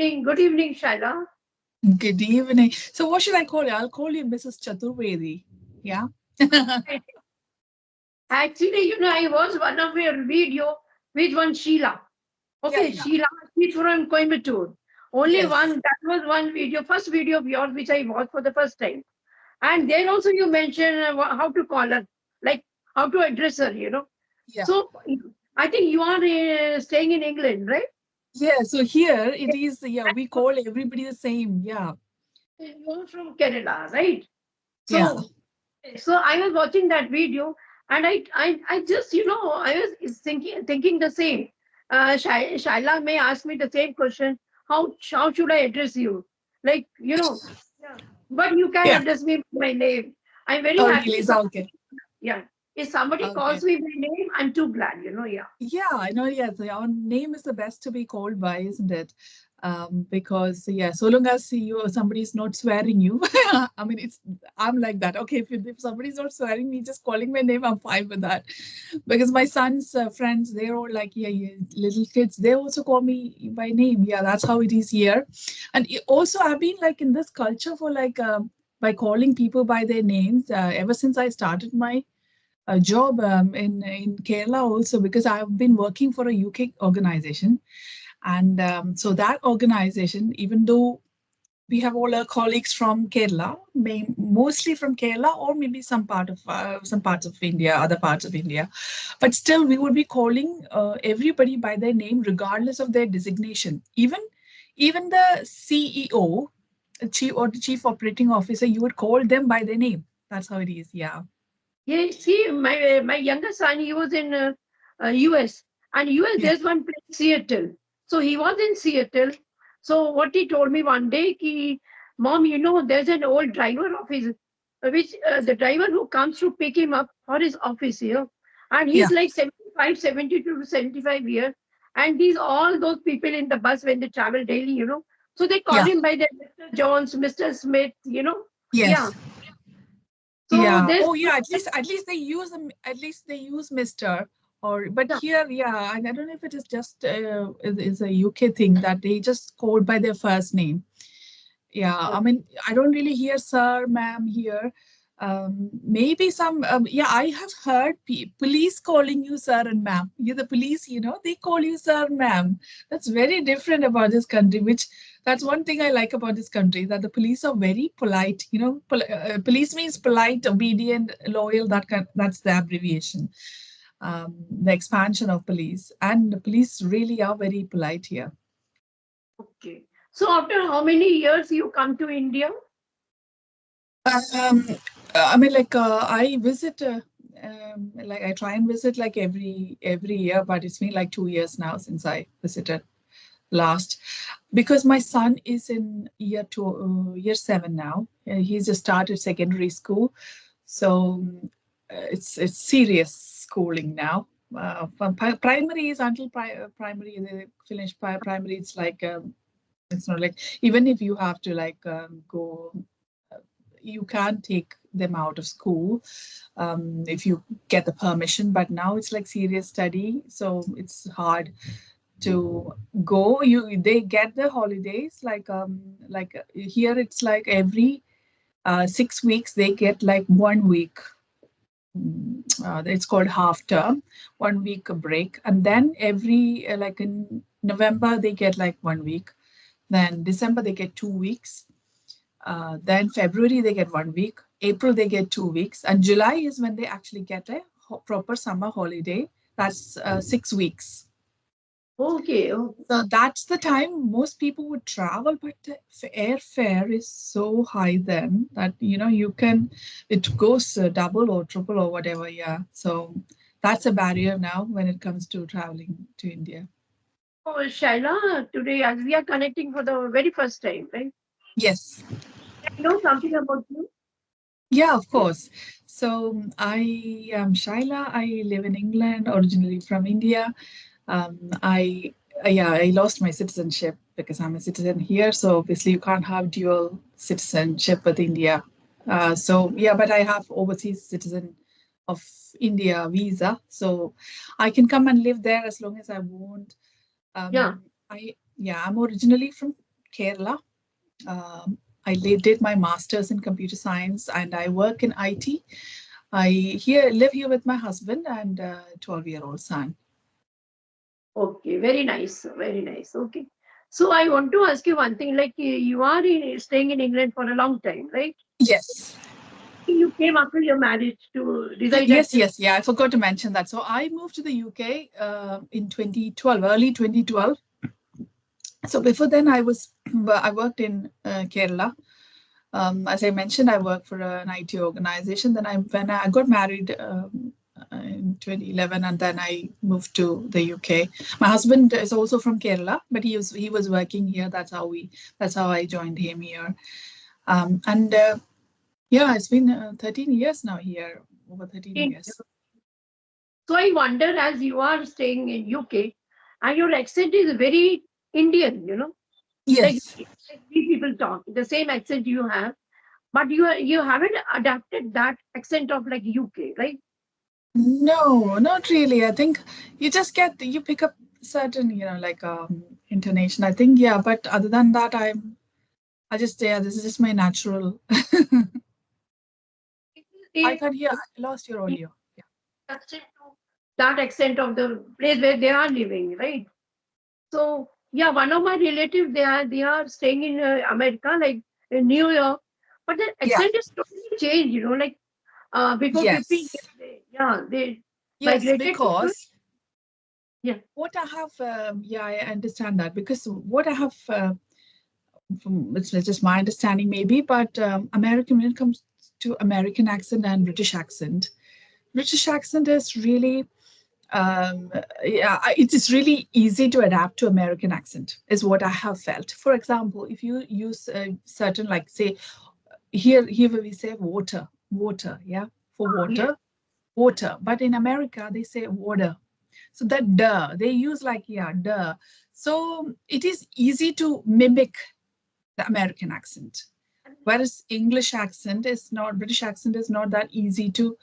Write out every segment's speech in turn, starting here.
Good evening, Shaila. Good evening. So what should I call you? I'll call you Mrs. Chaturvedi. Yeah. Actually, I watched one of your video with one Sheila. Yeah, Okay, yeah. Sheila, she's from Coimbatore. Only Yes. one, that was one video, first video of yours, which I watched for the first time. And there also you mentioned how to call her, like how to address her. Yeah. So I think you are staying in England, right? Yeah. So here it is. Yeah, we call everybody the same. Yeah. You are from Kerala, right? Yeah. So I was watching that video, and I just I was thinking the same. Shaila may ask me the same question. How should I address you? Like yeah. But you can Yeah. address me by my name. I'm very Oh, happy. really? So okay. Yeah, if somebody Okay. calls me by name, I'm too glad. Yeah. Yeah, I know. Yeah, so our name is the best to be called by, isn't it? Because yeah, so long as somebody is not swearing you, I mean, I'm like that. Okay, if somebody's not swearing me, just calling my name, I'm fine with that. Because my son's friends, they're all like, yeah, yeah, little kids. They also call me by name. Yeah, that's how it is here. And also, I've been like in this culture for like by calling people by their names ever since I started my a job in Kerala also because I've been working for a UK organization. And so that organization, even though we have all our colleagues from Kerala, mostly from Kerala or maybe some parts of India, other parts of India, but still we would be calling everybody by their name regardless of their designation. Even the CEO, chief or the chief operating officer, you would call them by their name. That's how it is. Yeah. Yeah, see, my younger son, he was in US, and US Yeah. there's one place Seattle. So he was in Seattle. So what he told me one day, Mom, there's an old driver of his, which the driver who comes to pick him up for his office here, and he's Yeah. like 75, 72 to 75 years, and these all those people in the bus when they travel daily. So they call Yeah. him by the Mr. Jones, Mr. Smith. Yeah. Yes. So Yeah. this, Oh, yeah. At least they use them. At least they use Mister. Or but yeah. here, yeah. And I don't know if it is just is a UK thing that they just call by their first name. Yeah. I mean, I don't really hear sir, ma'am here. Maybe some. Yeah, I have heard police calling you sir and ma'am. You're the police. They call you sir, ma'am. That's very different about this country. Which that's one thing I like about this country, that the police are very polite. Police means polite, obedient, loyal. That's the abbreviation. The expansion of police, and the police really are very polite here. Okay. So after how many years you come to India? Um, I mean, like I visit, like I try and visit like every year, but it's been like 2 years now since I visited last, because my son is in year 7 now. He's just started secondary school, so it's serious schooling now. From primary is until primary, they finish primary. It's not like, even if you have to like go, you can take them out of school if you get the permission. But now it's like serious study, so it's hard to go. They get the holidays like here it's like every 6 weeks they get like 1 week. It's called half term, 1 week break, and then every like in November they get like 1 week, then December they get 2 weeks, then February they get 1 week, April they get 2 weeks, and July is when they actually get a proper summer holiday. That's 6 weeks. Okay. Okay. So that's the time most people would travel, but the airfare is so high then that it goes double or triple or whatever. Yeah, so that's a barrier now when it comes to traveling to India. So Shaila, today as we are connecting for the very first time, right? Yes. I know something about you. Yeah, of course. So I am Shaila. I live in England, originally from India. I yeah, I lost my citizenship because I'm a citizen here. So obviously you can't have dual citizenship with India. So yeah, but I have overseas citizen of India visa, so I can come and live there as long as I want. Yeah. I'm originally from Kerala. I did my master's in computer science, and I work in IT. I live here with my husband and 12-year-old son. Okay, very nice, very nice. Okay. So I want to ask you one thing, like you are staying in England for a long time, right? Yes. You came after your marriage to reside at. Yes. Yeah, I forgot to mention that. So I moved to the UK in 2012, early 2012. So before then, I worked in Kerala. As I mentioned, I work for an IT organization. Then when I got married in 2011, and then I moved to the UK. My husband is also from Kerala, but he was working here. That's how I joined him here. And yeah, it's been 13 years now here, over 13 years. So I wonder, as you are staying in UK, and your accent is very Indian, like Yes. we people talk the same accent you have, but you haven't adapted that accent of like UK, right? No, not really. I think you pick up certain, like intonation. I think, yeah, but other than that, yeah, this is just my natural. I They thought, yeah, I lost your audio. Yeah. accent to that accent of the place where they are living, right? So yeah, one of my relatives they are staying in America, like in New York, but the Yeah. accent is totally changed. Like before 15 Yes. years, they Yes, migrated to because yeah. what I have, yeah, I understand that because what I have, from it's just my understanding maybe, but when it comes to American accent and British accent is really um, yeah, it is really easy to adapt to American accent, is what I have felt. For example, if you use a certain, like, say, here where we say water, yeah, for Yes. water. But in America, they say water. So that duh, they use like, yeah, duh. So it is easy to mimic the American accent. Whereas British accent is not that easy to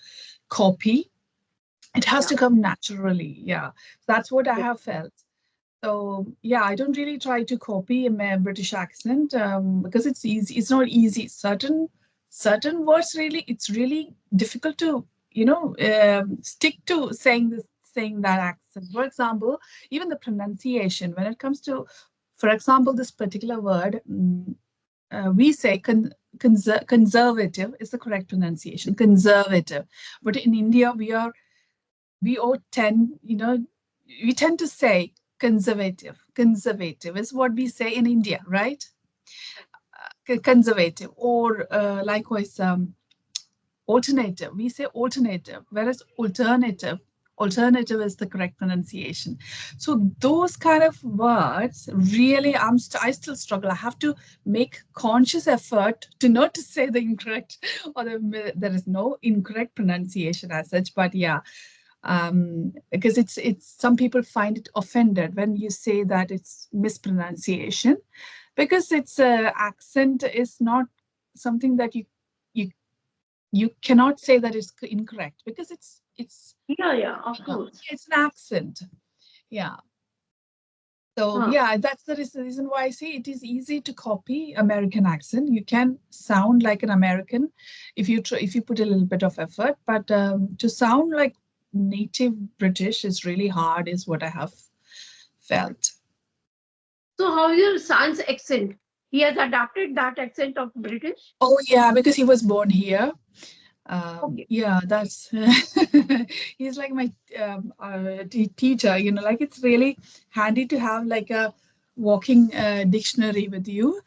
copy. It has Yeah. to come naturally. Yeah. That's what I have felt. So yeah, I don't really try to copy a British accent because it's easy. It's not easy. Certain words really, it's really difficult to stick to saying that accent. For example, even the pronunciation when it comes to, for example, this particular word, we say conservative is the correct pronunciation. Conservative, but in India we all tend, we tend to say conservative. Conservative is what we say in India, right? Conservative, or likewise, alternative. We say alternative, whereas alternative is the correct pronunciation. So those kind of words really, I still struggle. I have to make conscious effort to not to say the incorrect or there is no incorrect pronunciation as such. But yeah, because it's some people find it offended when you say that it's mispronunciation, because it's accent is not something that you you cannot say that it's incorrect because Yeah, yeah, of course. it's an accent. Yeah. So Huh. yeah, that's the reason why I say it is easy to copy American accent. You can sound like an American if you put a little bit of effort, but to sound like native British is really hard, is what I have felt. So how is your son's accent? He has adapted that accent of British. Oh yeah, because he was born here. Okay. Yeah, that's he's like my teacher. Like it's really handy to have like a walking dictionary with you.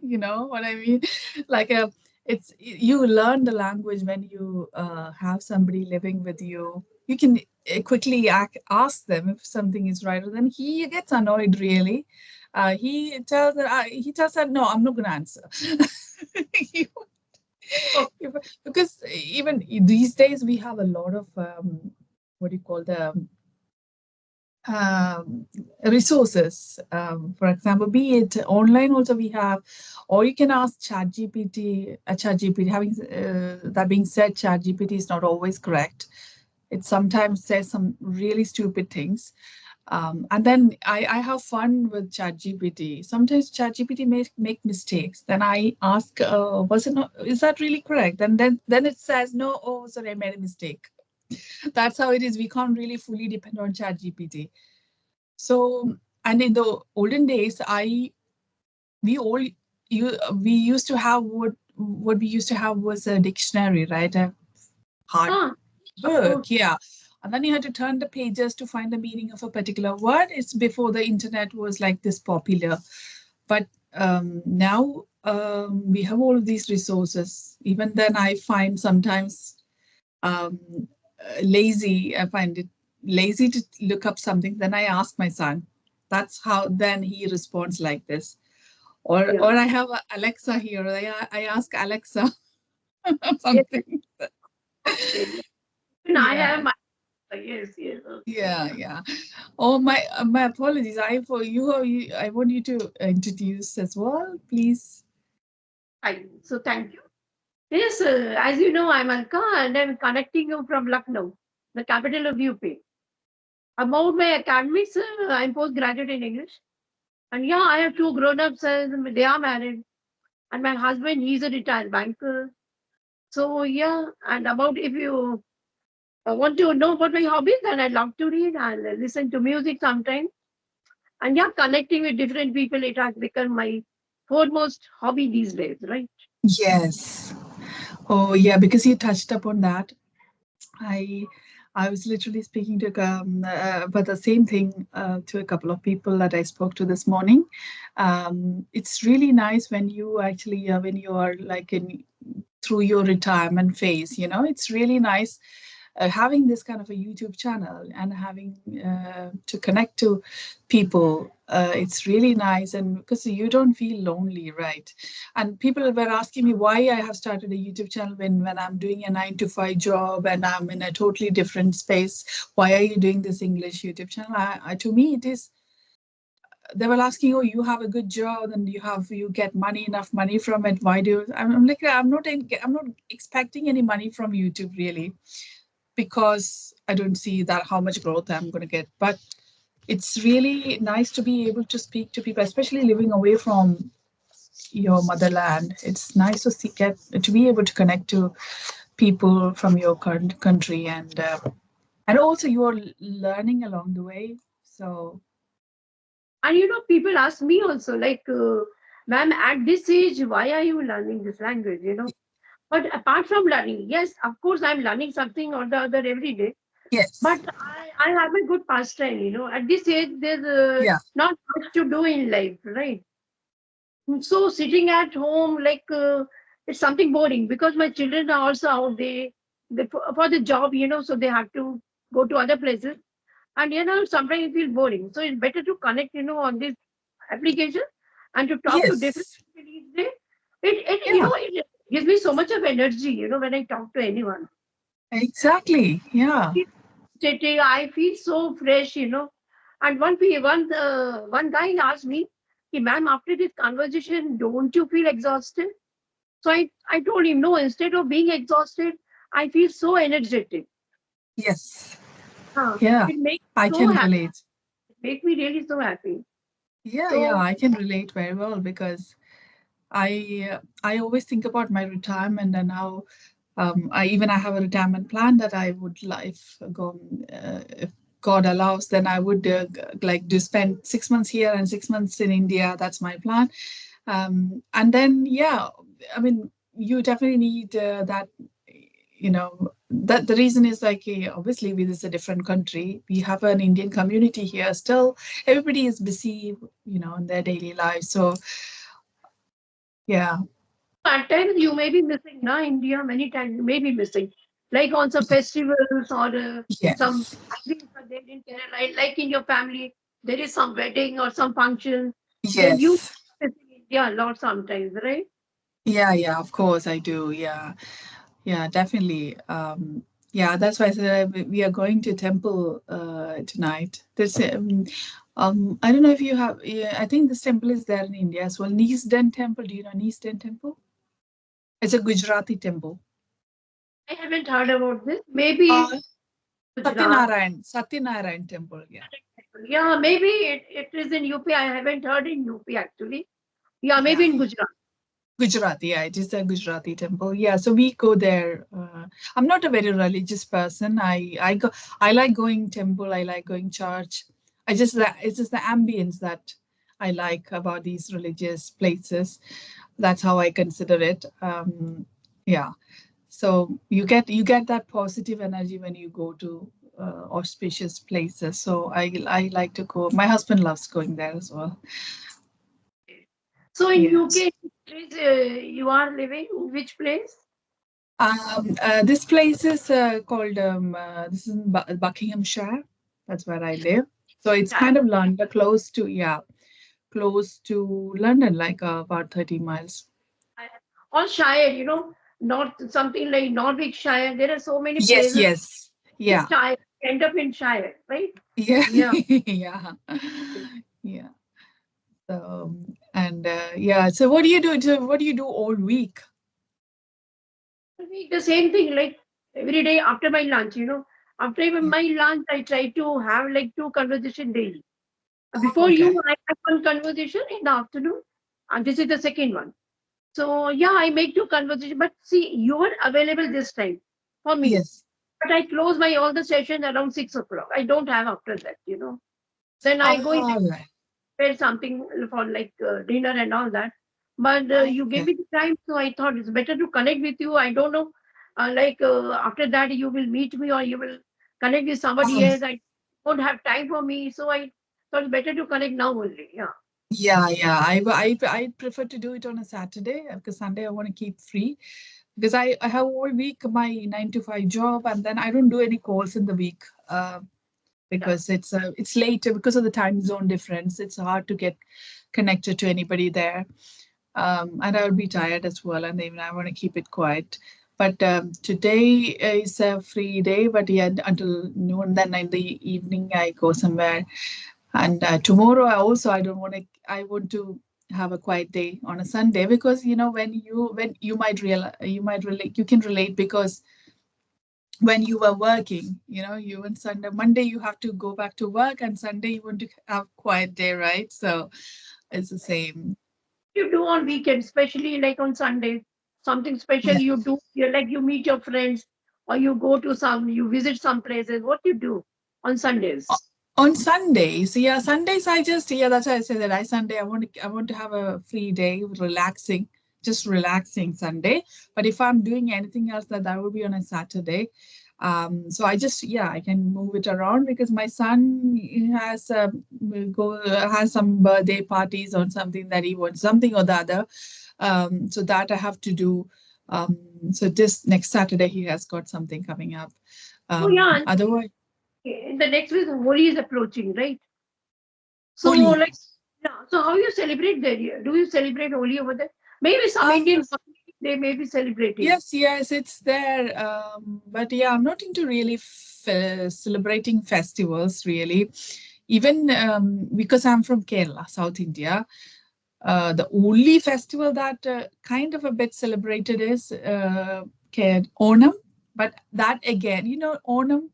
You know what I mean? Like it's you learn the language when you have somebody living with you. You can quickly ask them if something is right, or then he gets annoyed really. He tells that no, I'm not going to answer. Okay. Because even these days we have a lot of what do you call the um, resources. For example, be it online also we have, or you can ask ChatGPT. ChatGPT. Having that being said, ChatGPT is not always correct. It sometimes says some really stupid things. And then I have fun with ChatGPT. Sometimes ChatGPT may make mistakes. Then I ask, was it not, is that really correct? And then it says, no, oh, sorry, I made a mistake. That's how it is. We can't really fully depend on ChatGPT. So, and in the olden days, we all we used to have what we used to have was a dictionary, right? A hard Ah, of book, course. yeah. And then you had to turn the pages to find the meaning of a particular word. It's before the internet was like this popular. But now we have all of these resources. Even then, I find sometimes um, lazy. I find it lazy to look up something. Then I ask my son. That's how then he responds like this. Or Yeah. I have Alexa here. I ask Alexa Yes. something. Okay. Even I Yeah. have my, yes, yes. Okay. Yeah, yeah. Oh, my apologies. I for you, I want you to introduce as well, please. Fine. So thank you. Yes, as you know, I'm Alka and I'm connecting you from Lucknow, the capital of UP. About my academics, I'm postgraduate in English. And yeah, I have two grown-ups and they are married. And my husband, he's a retired banker. So yeah, and about if you want to know about my hobbies, then I love to read and listen to music sometimes. And yeah, connecting with different people, it has become my foremost hobby these days, right? Yes. Oh, yeah, because you touched upon that. I I was literally speaking to but the same thing to a couple of people that I spoke to this morning. It's really nice when you actually when you are like in through your retirement phase. You know, it's really nice having this kind of a YouTube channel and having to connect to people. It's really nice, and because you don't feel lonely, right? And people were asking me why I have started a YouTube channel when I'm doing a 9 to 5 job and I'm in a totally different space. Why are you doing this English YouTube channel? To me, it is. They were asking, "Oh, you have a good job and you get enough money from it. Why do you?" I'm like, I'm not expecting any money from YouTube really because I don't see that how much growth I'm going to get. But it's really nice to be able to speak to people, especially living away from your motherland. It's nice to get to be able to connect to people from your current country, and also you are learning along the way. So And you know, people ask me also, like, ma'am, at this age, why are you learning this language? You know, but apart from learning, yes, of course, I'm learning something or the other every day. yes, But I have a good pastime. You know, at this age, there's yeah, not much to do in life, right? So sitting at home, like, it's something boring because my children are also out there for the job, you know, so they have to go to other places. And you know, sometimes it feels boring. So it's better to connect, you know, on this application and to talk to different yes, people each day. It you yeah, know, it gives me so much of energy, you know, when I talk to anyone. exactly, yeah, I feel so fresh, you know. And one guy asked me, "Hey, ma'am, after this conversation, don't you feel exhausted?" So I told him, no, instead of being exhausted, I feel so energetic. yes, Huh. yeah. It makes I me so can happy. relate. It makes me really so happy. Yeah, yeah, So I can relate very well because I always think about my retirement and how I have a retirement plan that I would like go if God allows, then I would like to spend 6 months here and 6 months in India. That's my plan. And then yeah, I mean you definitely need that. You know that the reason is like obviously this is a different country. We have an Indian community here. Still, everybody is busy, in their daily lives. So yeah, at times you may be missing, na India, many times you may be missing. Like on some festivals or some yes, gatherings are there in Kerala, like in your family, there is some wedding or some function, then you yes. missing India a lot sometimes, right? Yeah, yeah, of course I do. Yeah, yeah, definitely. Yeah, that's why I said we are going to temple tonight. I don't know if you have. Yeah, I think this temple is there in India as well. Neasden Temple. Do you know Neasden Temple? It's a Gujarati temple. I haven't heard about this. Maybe Uh, Gujarat. Satyanarayan Temple. Yeah. Yeah, maybe it is in UP. I haven't heard in UP actually. Yeah, maybe Yeah. in Gujarat. Gujarati, yeah, it is a Gujarati temple. Yeah, so we go there. I'm not a very religious person. I like going temple. I like going church. It's just the ambience that I like about these religious places. That's how I consider it. Yeah. So you get that positive energy when you go to auspicious places. So I like to go. My husband loves going there as well. So in Yeah. UK, which place, you are living? Which place? This place is called this is in Buckinghamshire. That's where I live. So it's Shire. kind of London, close to yeah, close to London, like about 30 miles. Or Shire, not something like Norwich-shire. There are so many Yes, places. yes, yeah, Shire end up in Shire, right? yeah, Yeah. yeah, yeah. So and yeah. So what do you do? So what do you do all week? The same thing, like every day after my lunch. After even Yeah. my lunch, I try to have like two conversation daily. Oh, Before you, okay. I have one conversation in the afternoon, and this is the second one. So yeah, I make two conversation. But see, you are available this time for me. Yes. But I close my all the session around 6 o'clock. I don't have after that. Then I go in All right. prepare something for like dinner and all that. But you gave Okay. me the time, so I thought it's better to connect with you. I don't know, after that you will meet me or you will connect with somebody Um, else. I don't have time for me, so I thought it's better to connect now only. Yeah. yeah, yeah. I prefer to do it on a Saturday because Sunday I want to keep free because I have all week my 9 to 5 job and then I don't do any calls in the week Yeah. because it's later because of the time zone difference. It's hard to get connected to anybody there, and I'll be tired as well. And even I want to keep it quiet. But today is a free day, but yeah, until noon. Then in the evening I go somewhere and tomorrow I don't want to. I want to have a quiet day on a Sunday because when you might realize you might relate you can relate because when you were working, you on Sunday Monday you have to go back to work and Sunday you want to have quiet day, right? So it's the same. You do on weekends, especially like on Sunday, something special Yeah. you do. You like you meet your friends or you visit some places. What you do on Sundays? On Sundays, yeah, Sundays I just yeah, that's why I say that I want to have a free day, relaxing, just relaxing Sunday. But if I'm doing anything else, that would be on a Saturday. So I just yeah, I can move it around because my son has will go has some birthday parties or something that he wants, something or the other. So that I have to do. So this next Saturday he has got something coming up. Oh yeah, Otherwise, in the next week Holi is approaching, right? So Holi. like, yeah. So how you celebrate there? Do you celebrate Holi over there? Maybe some Um, Indian community, they may be celebrating. Yes, yes, it's there. But yeah, I'm not into really celebrating festivals, really. Even because I'm from Kerala, South India, the only festival that kind of a bit celebrated is Onam. But that again, Onam.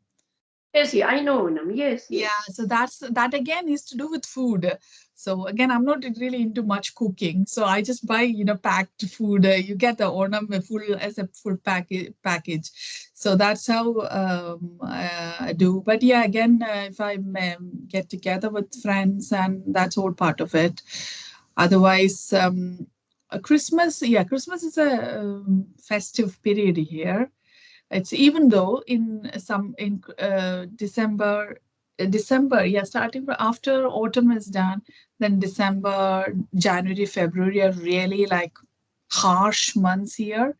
Yes, yeah, I know Onam. Yes, Yeah, yes. so that again is to do with food. So again, I'm not really into much cooking. So I just buy, packed food. You get the ornament full as a full package. So that's how I do. But yeah, again, if I get together with friends, and that's all part of it. Otherwise, Christmas, yeah, Christmas is a festive period here. It's even though in December, yeah, starting from after autumn is done, then December, January, February are really like harsh months here.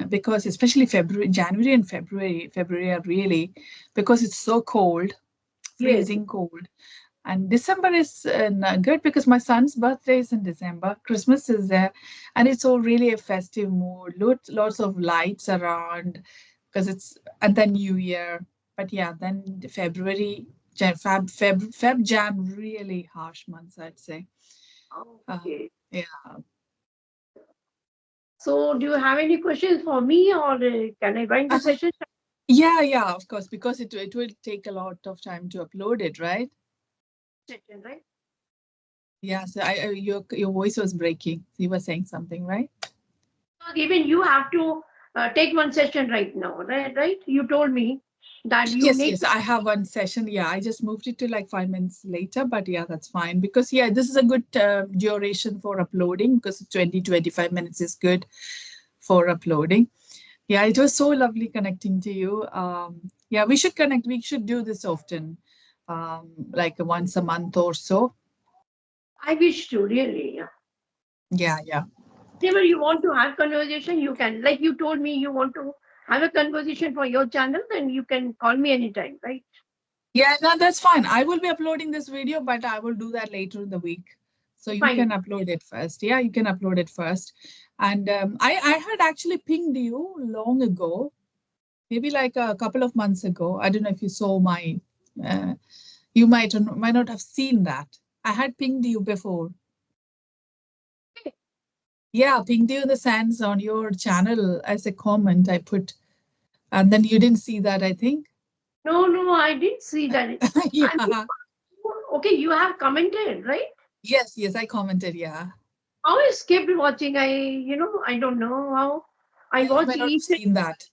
Because especially January and February are really because it's so cold, Yes. freezing cold. And December is good because my son's birthday is in December. Christmas is there, and it's all really a festive mood. Lots of lights around because it's and then New Year. But yeah, then February, Feb, Jan, really harsh months, I'd say. Okay. Yeah. So do you have any questions for me or can I wind Uh, the session? Yeah, of course, because it will take a lot of time to upload it, right? Session, right? Yeah, so your voice was breaking. You were saying something, right? So even you have to take one session right now, right? Right? You told me that you Yes, need yes, to. I have one session. Yeah, I just moved it to like 5 minutes later, but yeah, that's fine because yeah, this is a good duration for uploading because 20-25 minutes is good for uploading. Yeah, it was so lovely connecting to you. Yeah, we should connect. We should do this often, like once a month or so. I wish to really. Yeah. Yeah. Whenever you want to have conversation, you can. Like you told me, you want to have a conversation for your channel, then you can call me anytime, right? Yeah, no, that's fine. I will be uploading this video, but I will do that later in the week. So you can Fine. upload it first. Yeah, you can upload it first. And I had actually pinged you long ago, maybe like a couple of months ago. I don't know if you saw my, uh, you might not have seen that. I had pinged you before. Yeah, pinged you in the sense on your channel as a comment I put, and then you didn't see that, I think. No, no, I didn't see that. I mean, Yeah. okay, you have commented, right? Yes, I commented. Yeah. How I skipped watching. I don't know how. I You watch may not have each and seen that.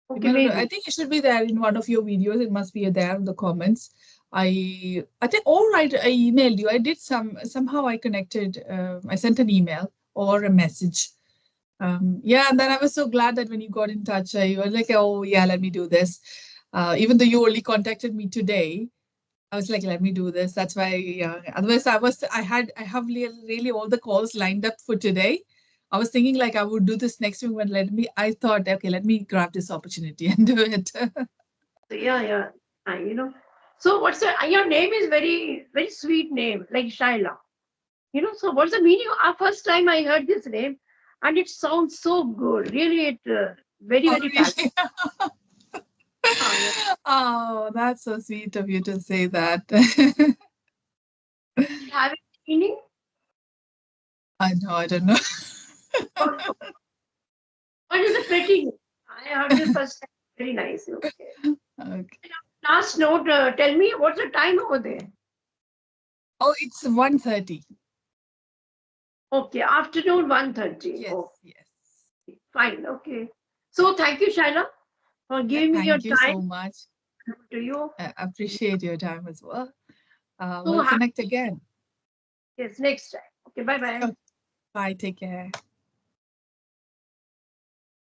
You okay, may not, I maybe. think it should be there in one of your videos. It must be there in the comments. I think all right. I emailed you. I did somehow I connected. I sent an email or a message. Yeah, and then I was so glad that when you got in touch, you were like, oh yeah, let me do this. Even though you only contacted me today, I was like, let me do this. That's why, yeah. Otherwise, I have really all the calls lined up for today. I was thinking like I would do this next week, but I thought, okay, let me grab this opportunity and do it. Yeah, yeah. So what's your name is very, very sweet name, like Shaila. So what's the meaning? First time I heard this name, and it sounds so good. Really, it very, Oh, very talented. really? Yeah. Oh, that's so sweet of you to say that. Does it have a meaning? I know, I don't know. Or what is a pretty name? I heard this first time. Very nice. Okay. Okay. Last note, tell me what's the time over there? Oh, it's 1:30. Okay, afternoon 1:30. Yes, Oh, yes. fine. Okay. So thank you, Shaila, for Yeah, giving me your thank you time so much. to you. I appreciate your time as well. So We'll happy. connect again. Yes, next time. Okay, bye bye. Okay, bye, take care.